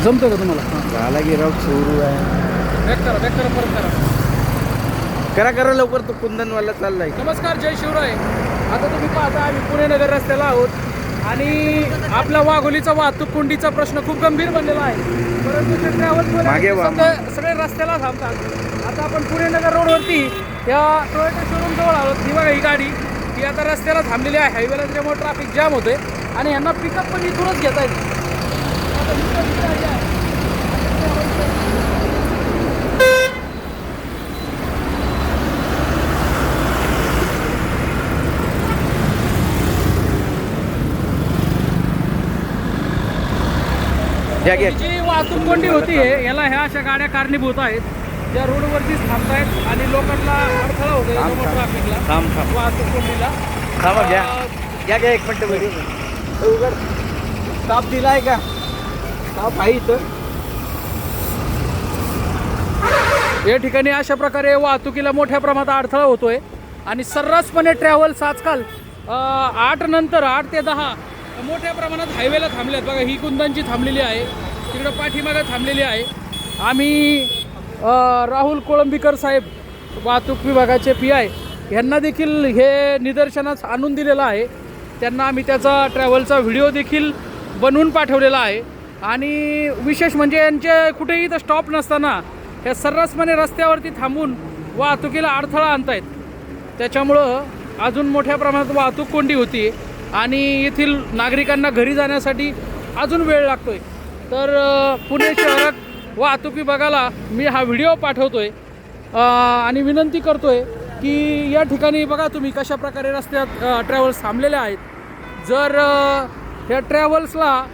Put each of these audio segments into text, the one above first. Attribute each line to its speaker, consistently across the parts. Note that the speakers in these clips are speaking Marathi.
Speaker 1: जमतं का तुम्हाला?
Speaker 2: झाला गिराव सुरू आहे.
Speaker 1: बॅक करा परत करा.
Speaker 2: करा लवकर, तो कुंदनवाला चाललाय.
Speaker 1: नमस्कार, जय शिवराय. आता तुम्ही पाहता आम्ही पुणे नगर रस्त्याला आहोत आणि आपल्या वाघोलीचा वाहतूक कोंडीचा प्रश्न खूप गंभीर बनलेला आहे. परंतु ते ट्रॅव्हल्स सगळे रस्त्याला थांबतात. आता आपण पुणे नगर रोडवरती या टोयोटा शोरूम जवळ आहोत. ही बघा ही गाडी ही आता रस्त्याला थांबलेली आहे. हायवेला त्याच्यामुळे ट्रॅफिक जाम होते आणि यांना पिकअप पण इथूनच घेता येईल. जी वाहतूक कोंडी होतीये याला ह्या अशा गाड्या कारणीभूत आहेत, ज्या रोडवरतीच थांबतायत आणि लोकांना अडथळा होतोय ट्रॅफिकला, वाहतूक कोंडीला.
Speaker 2: घ्या 1 मिनिट व्हिडिओ. स्टॉप दिलाय का? स्टॉप आहे इथं.
Speaker 1: या ठिकाणी अशा प्रकारे वाहतुकीला मोठ्या प्रमाणात अडथळा होतोय आणि सर्रासपणे ट्रॅव्हल्स आजकाल 8 ते 10 मोठ्या प्रमाणात हायवेला थांबल्यात. बघा ही कुंदांची थांबलेली आहे, तिकडं पाठीमागे थांबलेली आहे. आम्ही राहुल कोळंबीकर साहेब वाहतूक विभागाचे PI यांना देखील हे निदर्शनास आणून दिलेलं आहे. त्यांना आम्ही त्याचा ट्रॅव्हलचा व्हिडिओ देखील बनवून पाठवलेला आहे. आणि विशेष म्हणजे यांचे कुठेही इथं स्टॉप नसताना हे सर्रासपणे रस्त्यावरती थांबून वाहतुकीला अडथळा आणतायत. त्याच्यामुळं अजून मोठ्या प्रमाणात वाहतूक कोंडी होती आणि येथील नागरिकांना घरी जाण्यासाठी अजून वेळ लागतोय. तर पुणे शहरात वाहतूक विभागाला मी हा व्हिडिओ पाठवतोय आणि विनंती करतोय की या ठिकाणी बघा तुम्ही कशा प्रकारे रस्त्यात ट्रॅव्हल्स थांबलेले आहेत. जर या ट्रॅव्हल्सला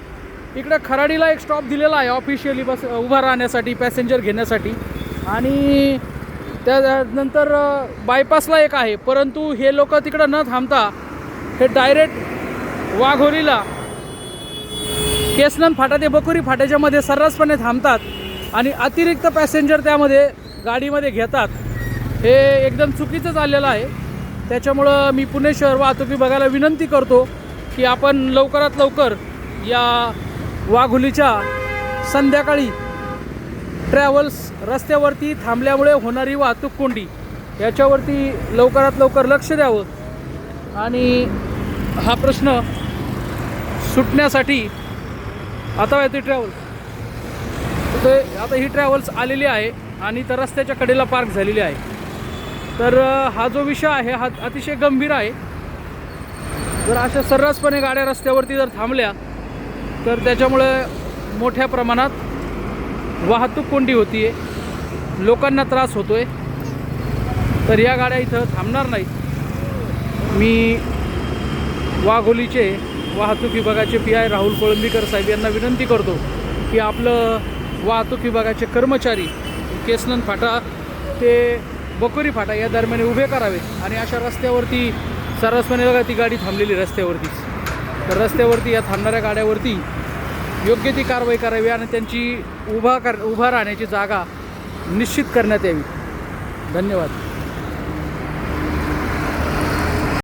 Speaker 1: इकडे खराडीला एक स्टॉप दिलेला आहे ऑफिशियली बस उभा राहण्यासाठी, पॅसेंजर घेण्यासाठी, आणि त्यानंतर बायपासला एक आहे. परंतु हे लोक तिकडं न थांबता हे डायरेक्ट वाघोलीला केसनंद फाटा ते बकुरी फाट्याच्या मध्ये सर्रासपणे थांबतात आणि अतिरिक्त पॅसेंजर त्यामध्ये गाडीमध्ये घेतात. हे एकदम चुकीचं चाललेलं आहे. त्याच्यामुळं मी पुणे शहर वाहतूक विभागाला विनंती करतो की आपण लवकरात लवकर या वाघोलीच्या संध्याकाळी ट्रॅव्हल्स रस्त्यावरती थांबल्यामुळे होणारी वाहतूक कोंडी याच्यावरती लवकरात लवकर लक्ष द्यावं आणि हा प्रश्न सुटण्यासाठी आता येते ट्रॅव्हल्स. आता ही ट्रॅव्हल्स आलेली आहे आणि तर रस्त्याच्या कडेला पार्क झालेली आहे. तर हा जो विषय आहे हा अतिशय गंभीर आहे. जर अशा सर्रासपणे गाड्या रस्त्यावरती जर थांबल्या तर त्याच्यामुळे मोठ्या प्रमाणात वाहतूक कोंडी होती आहे, लोकांना त्रास होतोय. तर या गाड्या इथं थांबणार नाहीत. मी वाघोलीचे वाहतूक विभागाचे PI राहुल कोळंबीकर साहेब यांना विनंती करतो की आपलं वाहतूक विभागाचे कर्मचारी केसनंद फाटा ते बकुरी फाटा या दरम्यान उभे करावेत आणि अशा रस्त्यावरती सर्रासपणे बघा ती गाडी थांबलेली रस्त्यावरतीच. तर रस्त्यावरती या थांबणाऱ्या गाड्यावरती योग्य ती कारवाई करावी आणि त्यांची उभा राहण्याची जागा निश्चित करण्यात यावी. धन्यवाद.